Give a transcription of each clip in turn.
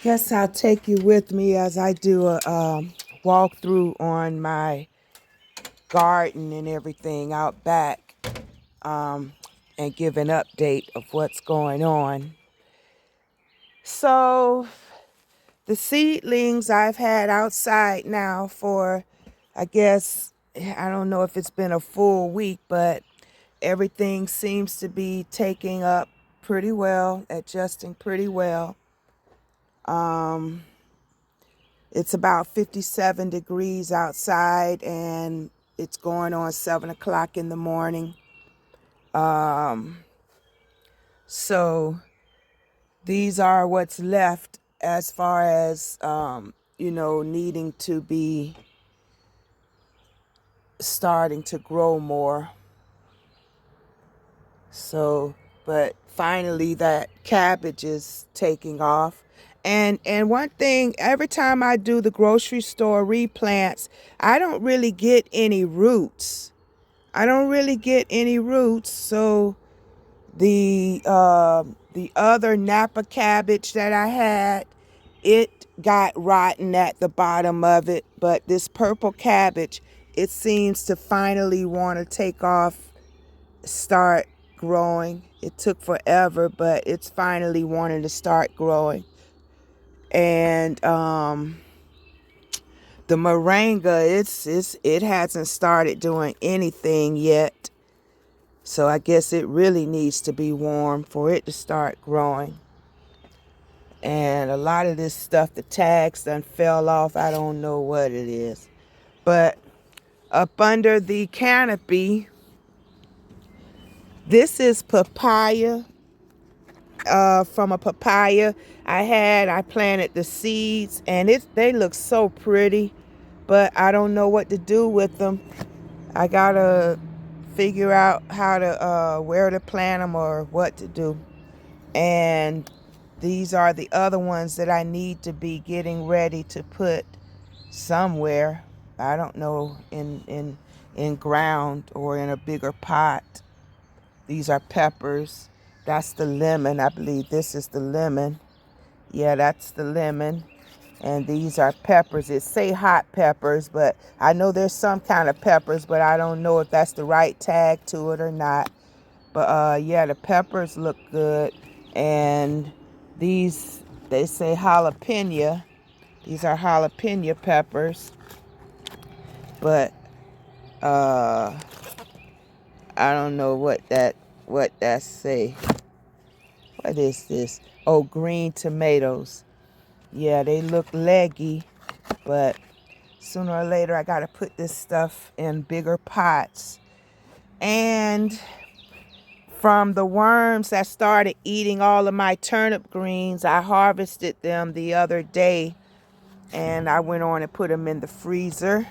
Guess I'll take you with me as I do a walkthrough on my garden and everything out back, um, and give an update of what's going on. So the seedlings I've had outside now for, I guess, I don't know if it's been a full week, but everything seems to be taking up pretty well, adjusting pretty well. Um, It's about 57 degrees outside and it's going on 7 o'clock in the morning. Um, so these are what's left as far as, needing to be starting to grow more. So, but finally that cabbage is taking off. And one thing, every time I do the grocery store replants, I don't really get any roots. I don't really get any roots. So the other Napa cabbage that I had, it got rotten at the bottom of it. But this purple cabbage, it seems to finally want to take off, start growing. It took forever, but it's finally wanting to start growing. And the moringa, it hasn't started doing anything yet. So I guess it really needs to be warm for it to start growing. And a lot of this stuff, the tags done fell off. I don't know what it is. But up under the canopy, this is papaya. From a papaya I planted the seeds, and they look so pretty, but I don't know what to do with them. I gotta figure out how to where to plant them or what to do. And these are the other ones that I need to be getting ready to put somewhere. I don't know, in ground or in a bigger pot. These are peppers. That's the lemon. I believe this is the lemon. Yeah, that's the lemon. And these are peppers. It say hot peppers, but I know there's some kind of peppers, but I don't know if that's the right tag to it or not. But yeah, the peppers look good. And these, they say jalapeno. These are jalapeno peppers. But uh I don't know what that say. What is this? Oh, green tomatoes. Yeah, they look leggy, but sooner or later I gotta put this stuff in bigger pots. And from the worms that started eating all of my turnip greens, I harvested them the other day, and I went on and put them in the freezer.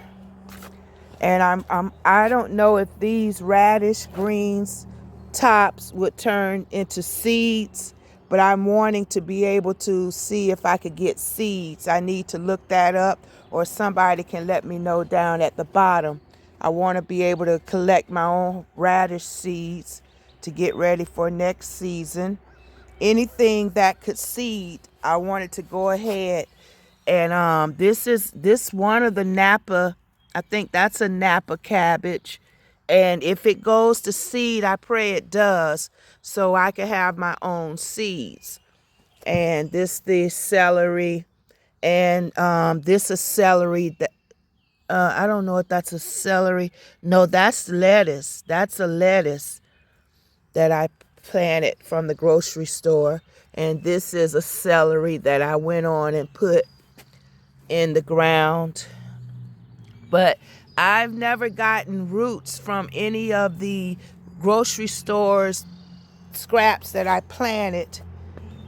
And I don't know if these radish greens tops would turn into seeds, but I'm wanting to be able to see if I could get seeds. I need to look that up, or somebody can let me know down at the bottom. I want to be able to collect my own radish seeds to get ready for next season. Anything that could seed, I wanted to go ahead. And this one of the Napa, I think that's a Napa cabbage. And if it goes to seed, I pray it does, so I can have my own seeds. And this the celery, and this is celery that I don't know if that's a celery. No, that's lettuce. That's a lettuce that I planted from the grocery store. And this is a celery that I went on and put in the ground. But I've never gotten roots from any of the grocery stores scraps that I planted.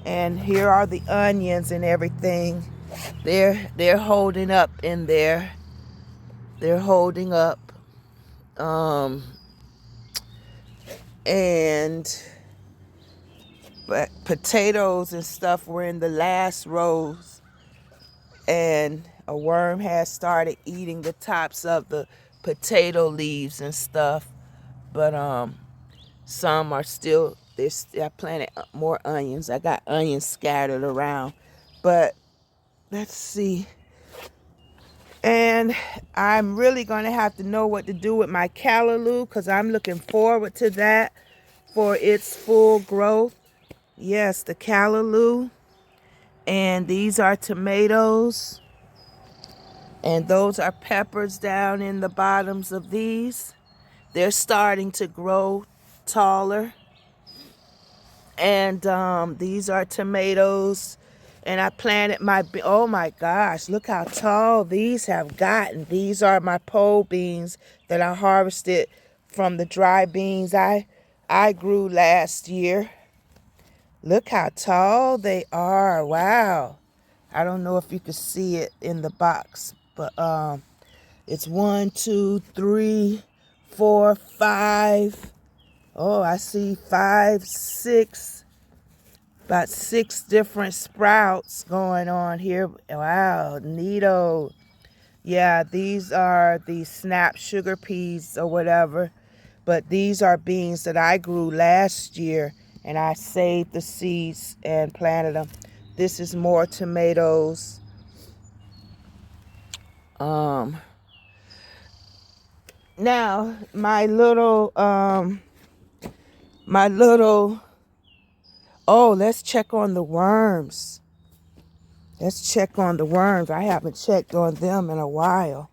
And here are the onions and everything. They're holding up in there. They're holding up. Um and but potatoes and stuff were in the last rows, and a worm has started eating the tops of the potato leaves and stuff. But some are still, I planted more onions. I got onions scattered around. But Let's see. And I'm really going to have to know what to do with my callaloo because I'm looking forward to that for its full growth. Yes, the callaloo. And these are tomatoes. And those are peppers down in the bottoms of these. They're starting to grow taller. And these are tomatoes. And I planted oh my gosh, look how tall these have gotten. These are my pole beans that I harvested from the dry beans I grew last year. Look how tall they are. Wow. I don't know if you can see it in the box, but it's 1, 2, 3, 4, 5. Oh, I see 5, 6. About 6 different sprouts going on here. Wow, neato. Yeah, these are the snap sugar peas or whatever. But these are beans that I grew last year. And I saved the seeds and planted them. This is more tomatoes. Now, my little, oh, let's check on the worms. Let's check on the worms. I haven't checked on them in a while.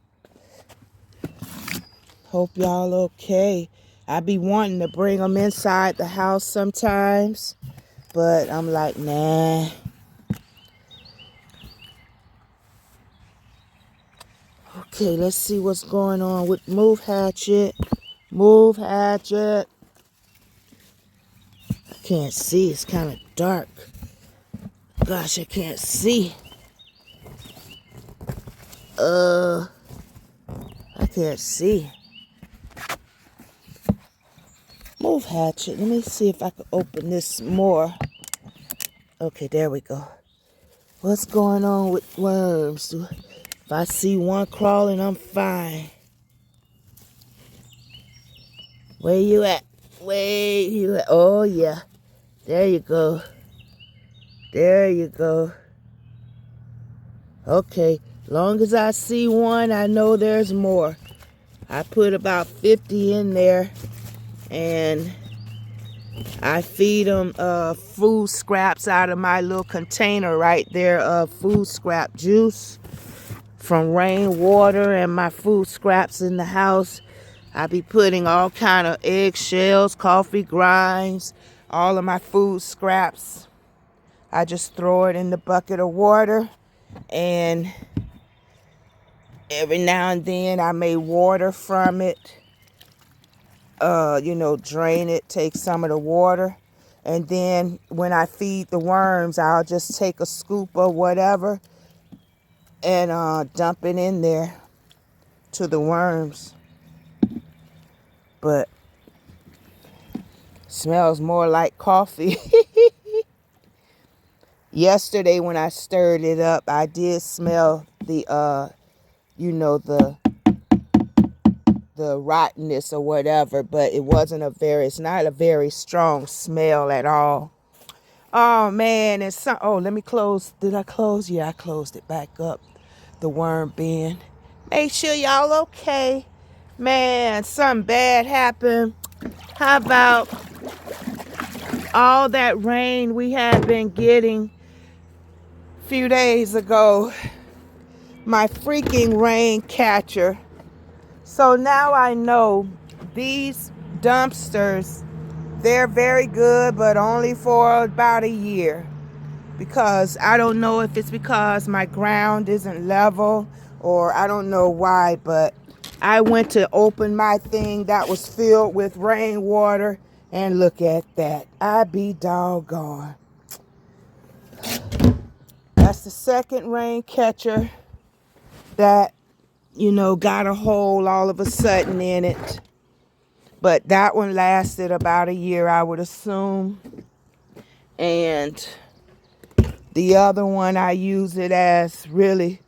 Hope y'all okay. I be wanting to bring them inside the house sometimes, but I'm like, nah. Okay, let's see what's going on with Move Hatchet. Move Hatchet. I can't see. It's kind of dark. Gosh, I can't see. I can't see. Move Hatchet. Let me see if I can open this more. Okay, there we go. What's going on with worms? If I see one crawling, I'm fine. Where you at? Where you at? Oh, yeah. There you go. There you go. Okay. Long as I see one, I know there's more. I put about 50 in there. And I feed them food scraps out of my little container right there of food scrap juice from rainwater and my food scraps in the house. I be putting all kind of eggshells, coffee grinds, all of my food scraps. I just throw it in the bucket of water, and every now and then I may water from it. Drain it, take some of the water. And then when I feed the worms, I'll just take a scoop or whatever and dump it in there to the worms. But smells more like coffee. Yesterday when I stirred it up, I did smell the rottenness or whatever, but it's not a very strong smell at all. Oh man, let me close. Did I close? Yeah, I closed it back up. The worm bin. Make sure y'all okay. Man, something bad happened. How about all that rain we had been getting a few days ago? My freaking rain catcher. So now I know these dumpsters, they're very good, but only for about a year. Because I don't know if it's because my ground isn't level or I don't know why, but I went to open my thing that was filled with rainwater and look at that. I be doggone. That's the second rain catcher that got a hole all of a sudden in it. But that one lasted about a year, I would assume. And the other one, I use it as really,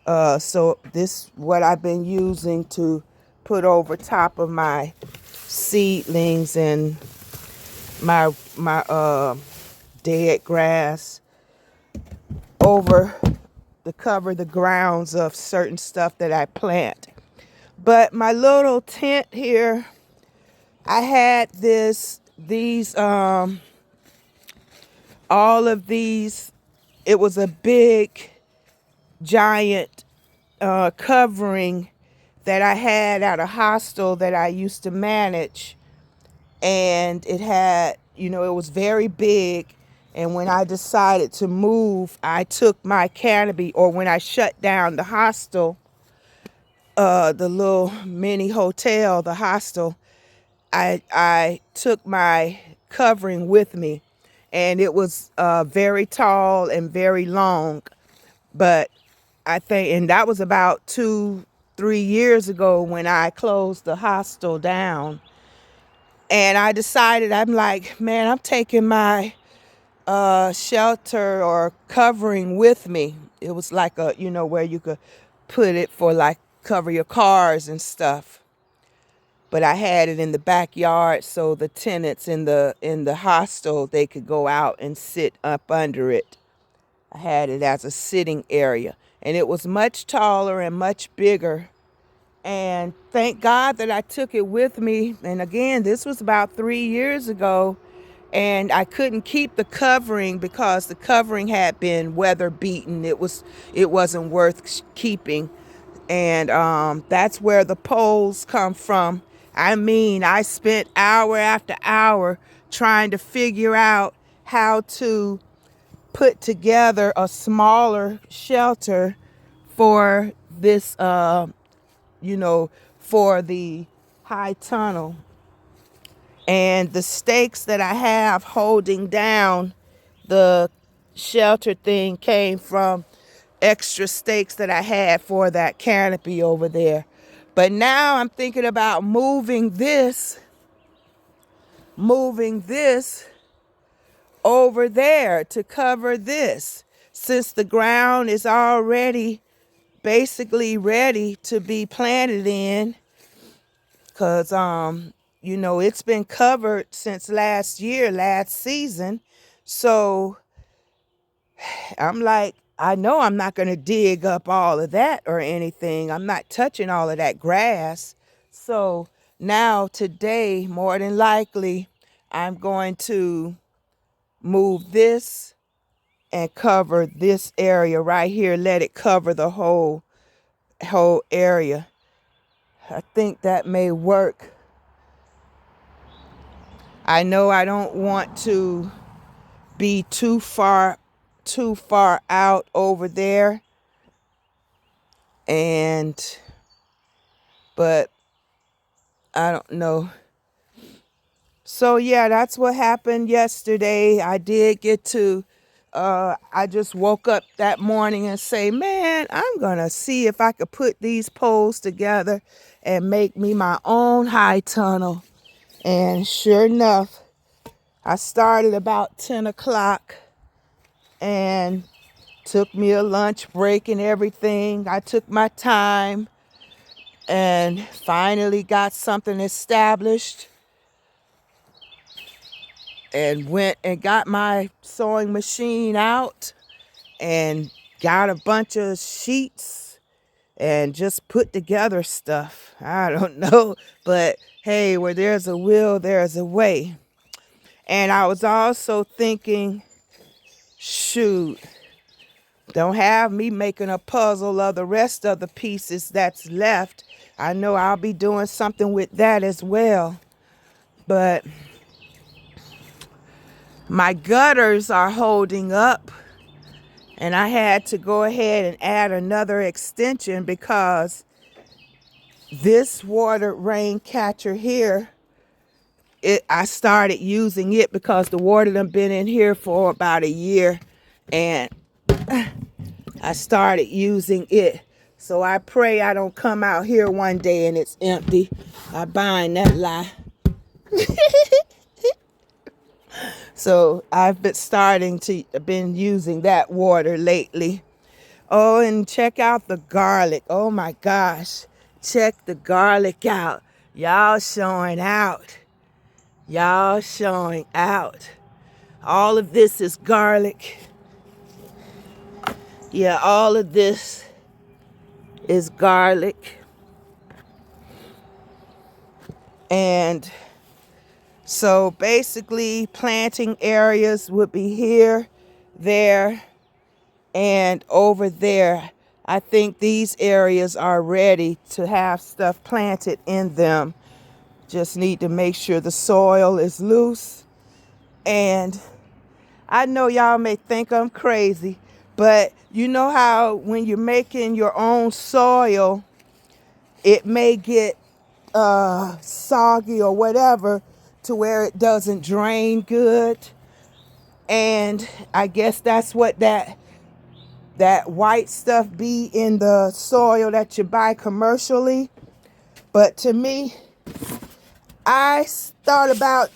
so this what I've been using to put over top of my seedlings and my dead grass over to cover the grounds of certain stuff that I plant. But my little tent here, I had all of these. It was a big, giant covering that I had at a hostel that I used to manage. And it had, it was very big. And when I decided to move, I took my canopy, or when I shut down the hostel, the little mini hotel, the hostel, I took my covering with me. And it was very tall and very long. But I think, and that was about 2-3 years ago when I closed the hostel down. And I decided, I'm like, man, I'm taking my shelter or covering with me. It was like where you could put it for like cover your cars and stuff. But I had it in the backyard so the tenants in the hostel, they could go out and sit up under it. I had it as a sitting area, and it was much taller and much bigger. And thank God that I took it with me. And again, this was about 3 years ago, and I couldn't keep the covering because the covering had been weather beaten. It wasn't worth keeping. And that's where the poles come from. I mean, I spent hour after hour trying to figure out how to put together a smaller shelter for this, for the high tunnel. And the stakes that I have holding down the shelter thing came from extra stakes that I had for that canopy over there. But now I'm thinking about moving this over there to cover this, since the ground is already basically ready to be planted in, because it's been covered since last season. So I'm like, I know I'm not going to dig up all of that or anything. I'm not touching all of that grass. So now today, more than likely, I'm going to move this and cover this area right here. Let it cover the whole area. I think that may work. I know I don't want to be too far out over there, but I don't know. So yeah, that's what happened yesterday. I did get to I just woke up that morning and say, man, I'm gonna see if I could put these poles together and make me my own high tunnel. And sure enough, I started about 10 o'clock and took me a lunch break and everything. I took my time and finally got something established, and went and got my sewing machine out and got a bunch of sheets and just put together stuff. I don't know, but hey, where there's a will, there's a way. And I was also thinking, shoot, don't have me making a puzzle of the rest of the pieces that's left. I know I'll be doing something with that as well. But my gutters are holding up, and I had to go ahead and add another extension because this water rain catcher here, I started using it because the water done been in here for about a year, and I started using it. So I pray I don't come out here one day and it's empty. I bind that lie. So I've been using that water lately. Oh, and check out the garlic. Oh my gosh. Check the garlic out. Y'all showing out. Y'all showing out. All of this is garlic. Yeah, all of this is garlic. And so basically planting areas would be here, there, and over there. I think these areas are ready to have stuff planted in them. Just need to make sure the soil is loose. And I know y'all may think I'm crazy, but you know how when you're making your own soil, it may get soggy or whatever to where it doesn't drain good. And I guess that's what that white stuff be in the soil that you buy commercially. But to me, I thought about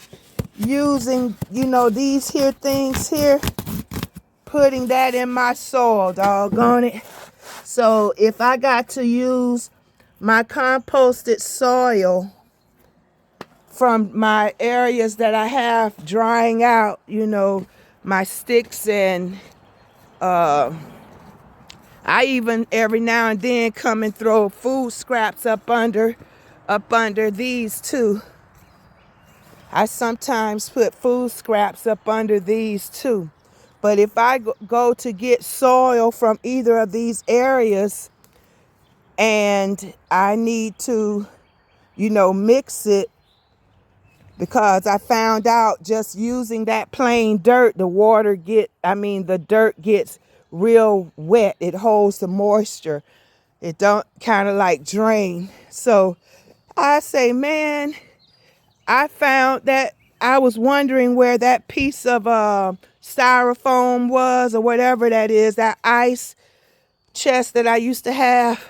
using, these here things here, putting that in my soil, doggone it. So if I got to use my composted soil from my areas that I have drying out, my sticks, and I even every now and then come and throw food scraps up under these too. I sometimes put food scraps up under these too. But if I go to get soil from either of these areas and I need to, mix it, because I found out just using that plain dirt, the dirt gets real wet. It holds the moisture. It don't kind of like drain. So I say, man, I found that I was wondering where that piece of styrofoam was, or whatever that is, that ice chest that I used to have.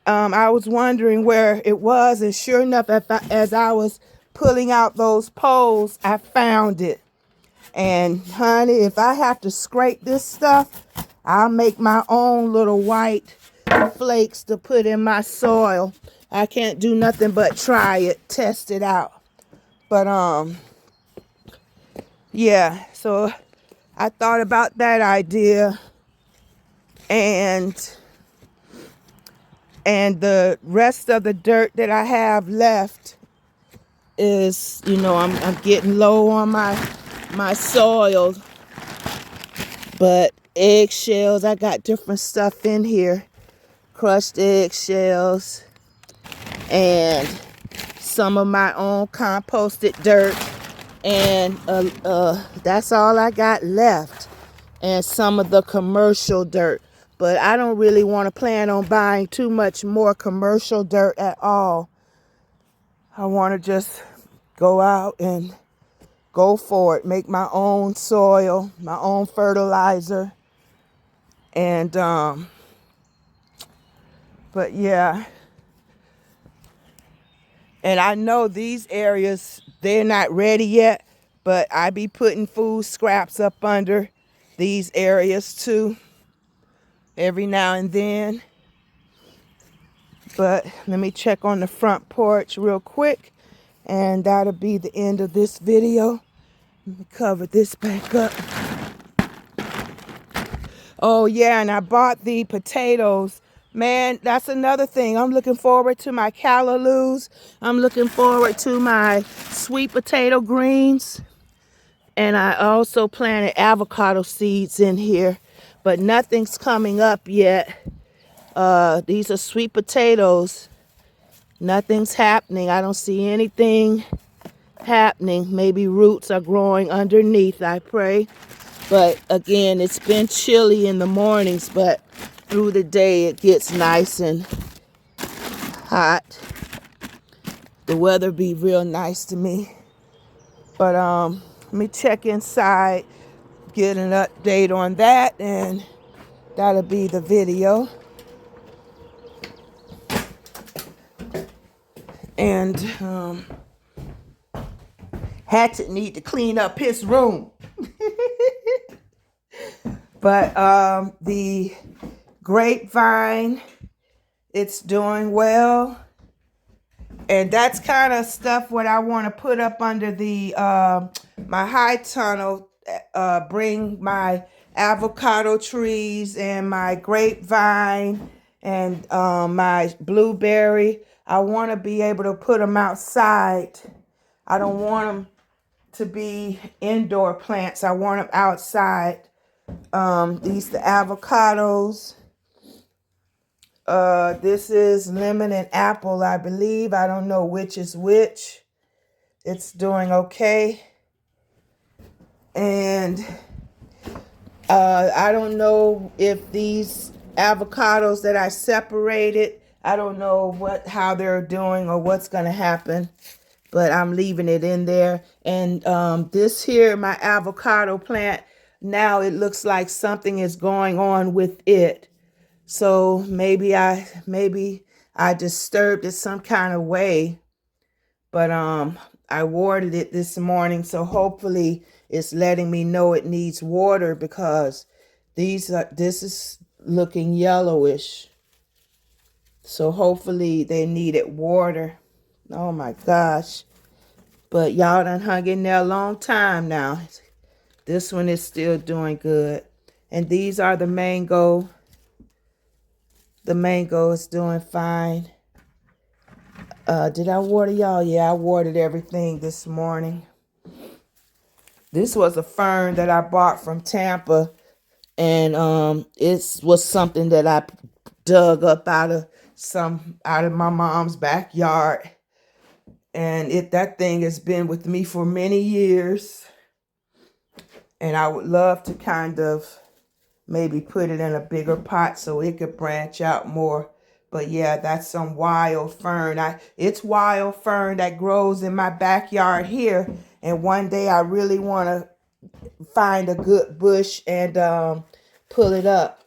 I was wondering where it was, and sure enough, as I was pulling out those poles, I found it. And honey, if I have to scrape this stuff, I'll make my own little white flakes to put in my soil. I can't do nothing but try it, test it out. But yeah, so I thought about that idea, and the rest of the dirt that I have left is, I'm getting low on my soil. But eggshells, I got different stuff in here. Crushed eggshells and some of my own composted dirt. And that's all I got left. And some of the commercial dirt. But I don't really want to plan on buying too much more commercial dirt at all. I want to just go out and go for it. Make my own soil, my own fertilizer. And, but yeah. And I know these areas, they're not ready yet, but I be putting food scraps up under these areas too, every now and then. But let me check on the front porch real quick, and that'll be the end of this video. Let me cover this back up. Oh yeah, and I bought the potatoes. Man, that's another thing. I'm looking forward to my callaloo. I'm looking forward to my sweet potato greens. And I also planted avocado seeds in here, but nothing's coming up yet. These are sweet potatoes. Nothing's happening. I don't see anything happening. Maybe roots are growing underneath, I pray. But again, it's been chilly in the mornings, but through the day it gets nice and hot. The weather be real nice to me. But let me check inside, get an update on that, and that'll be the video. And Hatchet need to clean up his room. But the grapevine, it's doing well. And that's kind of stuff what I want to put up under the my high tunnel, bring my avocado trees and my grapevine and my blueberry. I want to be able to put them outside. I don't want them to be indoor plants. I want them outside. These the avocados. This is lemon and apple, I believe. I don't know which is which. It's doing okay. And I don't know if these avocados that I separated, I don't know how they're doing or what's going to happen, but I'm leaving it in there. And this here, my avocado plant, now it looks like something is going on with it. So maybe I disturbed it some kind of way, but I watered it this morning, so hopefully it's letting me know it needs water, because this is looking yellowish. So hopefully they needed water. Oh my gosh. But y'all done hung in there a long time now. This one is still doing good. And these are the mango. The mango is doing fine. Did I water y'all? Yeah, I watered everything this morning. This was a fern that I bought from Tampa, and it was something that I dug up out of my mom's backyard, and that thing has been with me for many years, and I would love to kind of maybe put it in a bigger pot so it could branch out more. But yeah, that's some wild fern. It's wild fern that grows in my backyard here. And one day I really want to find a good bush and pull it up.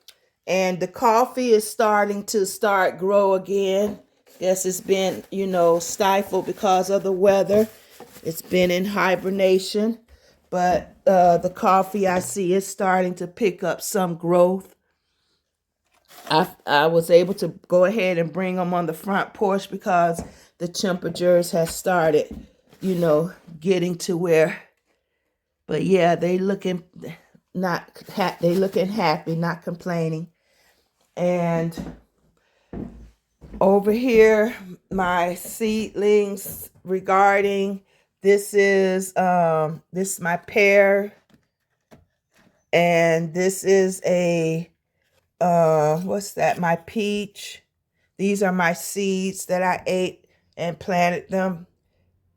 And the coffee is starting to grow again. Guess it's been, stifled because of the weather. It's been in hibernation. But the coffee, I see, is starting to pick up some growth. I was able to go ahead and bring them on the front porch because the temperatures have started, getting to where. But yeah, they looking happy, not complaining. And over here, my seedlings regarding this is my pear, and this is a what's that? My peach. These are my seeds that I ate and planted them.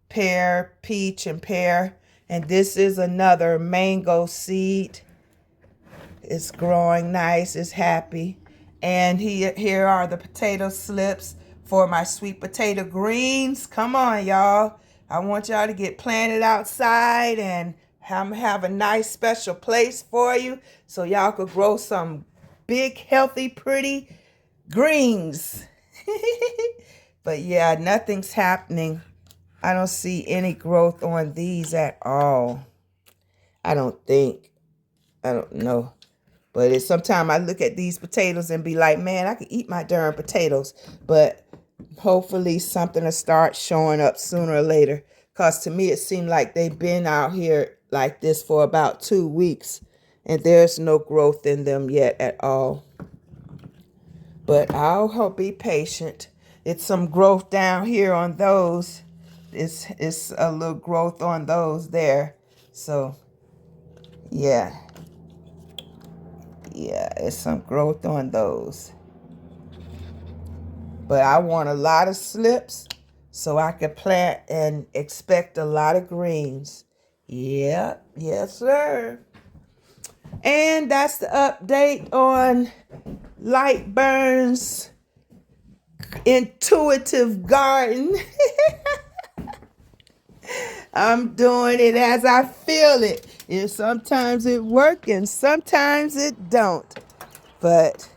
Pear, peach, and pear. And this is another mango seed. It's growing nice. It's happy. And here are the potato slips for my sweet potato greens. Come on, y'all. I want y'all to get planted outside, and have a nice special place for you so y'all could grow some big, healthy, pretty greens. But yeah, nothing's happening. I don't see any growth on these at all. I don't know. But sometimes I look at these potatoes and be like, man, I could eat my darn potatoes. But hopefully something will start showing up sooner or later. Because to me, it seemed like they've been out here like this for about 2 weeks. And there's no growth in them yet at all. But I'll be patient. It's some growth down here on those. It's a little growth on those there. So, yeah. Yeah, it's some growth on those. But I want a lot of slips so I can plant and expect a lot of greens. Yeah, yes, sir. And that's the update on Lightburn's intuitive garden. I'm doing it as I feel it. And sometimes it works and sometimes it don't. But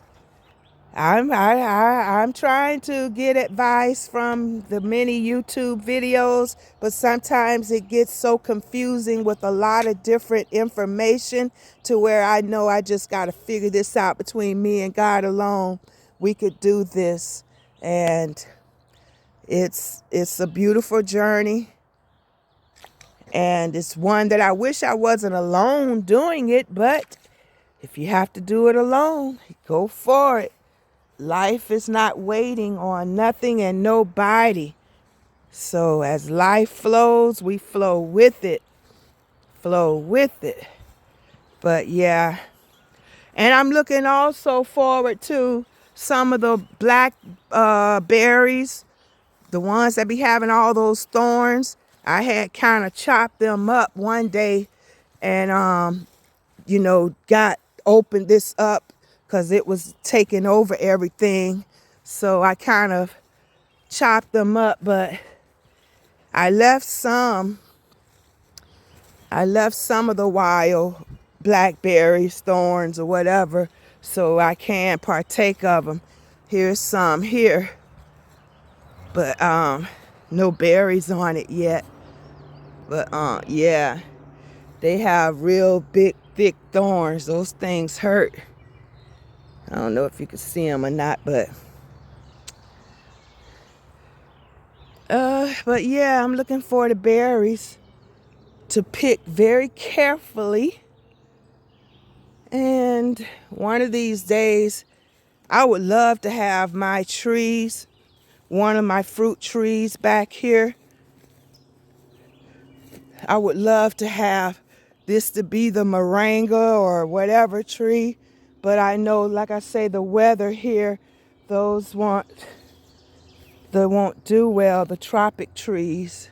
I'm trying to get advice from the many YouTube videos, but sometimes it gets so confusing with a lot of different information to where I know I just got to figure this out between me and God alone. We could do this, and it's a beautiful journey, and it's one that I wish I wasn't alone doing it, but If you have to do it alone, go for it. Life is not waiting on nothing and nobody. So as life flows, we flow with it. Flow with it. But yeah. And I'm looking also forward to some of the black berries, the ones that be having all those thorns. I had kind of chopped them up one day and got opened this up because it was taking over everything. So I kind of chopped them up, but I left some of the wild blackberries, thorns, or whatever, so I can partake of them. Here's some here, but no berries on it yet. But yeah, they have real big, thick thorns. Those things hurt. I don't know if you can see them or not, but yeah, I'm looking for the berries to pick very carefully. And one of these days, I would love to have my trees, one of my fruit trees back here. I would love to have this to be the moringa or whatever tree. But I know, like I say, the weather here, they won't do well, the tropic trees.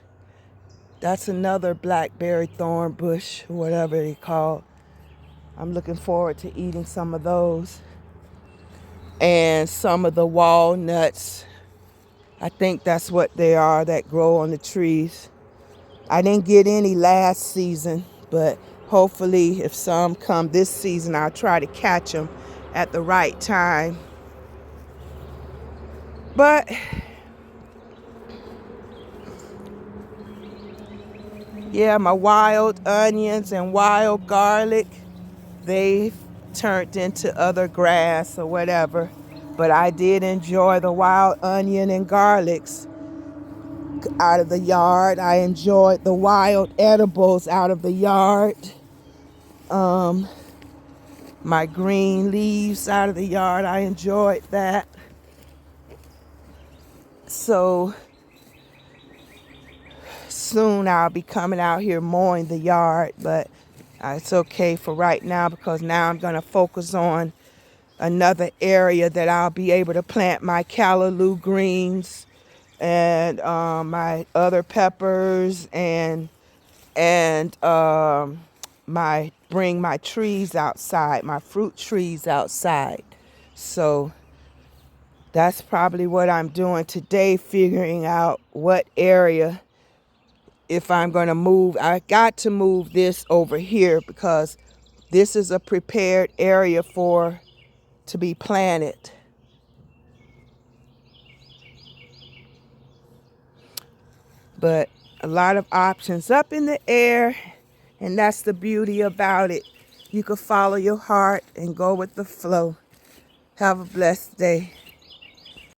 That's another blackberry thorn bush, whatever they call. I'm looking forward to eating some of those. And some of the walnuts. I think that's what they are that grow on the trees. I didn't get any last season, but hopefully if some come this season, I'll try to catch them at the right time. But yeah, my wild onions and wild garlic, they've turned into other grass or whatever. But I did enjoy the wild onion and garlics out of the yard. I enjoyed the wild edibles out of the yard. My green leaves out of the yard, I enjoyed that. So soon I'll be coming out here mowing the yard, but it's okay for right now because now I'm going to focus on another area that I'll be able to plant my callaloo greens and my other peppers and bring my trees outside, my fruit trees outside. So that's probably what I'm doing today, figuring out what area, if I'm going to move. I got to move this over here because this is a prepared area to be planted. But a lot of options up in the air, and that's the beauty about it. You can follow your heart and go with the flow. Have a blessed day.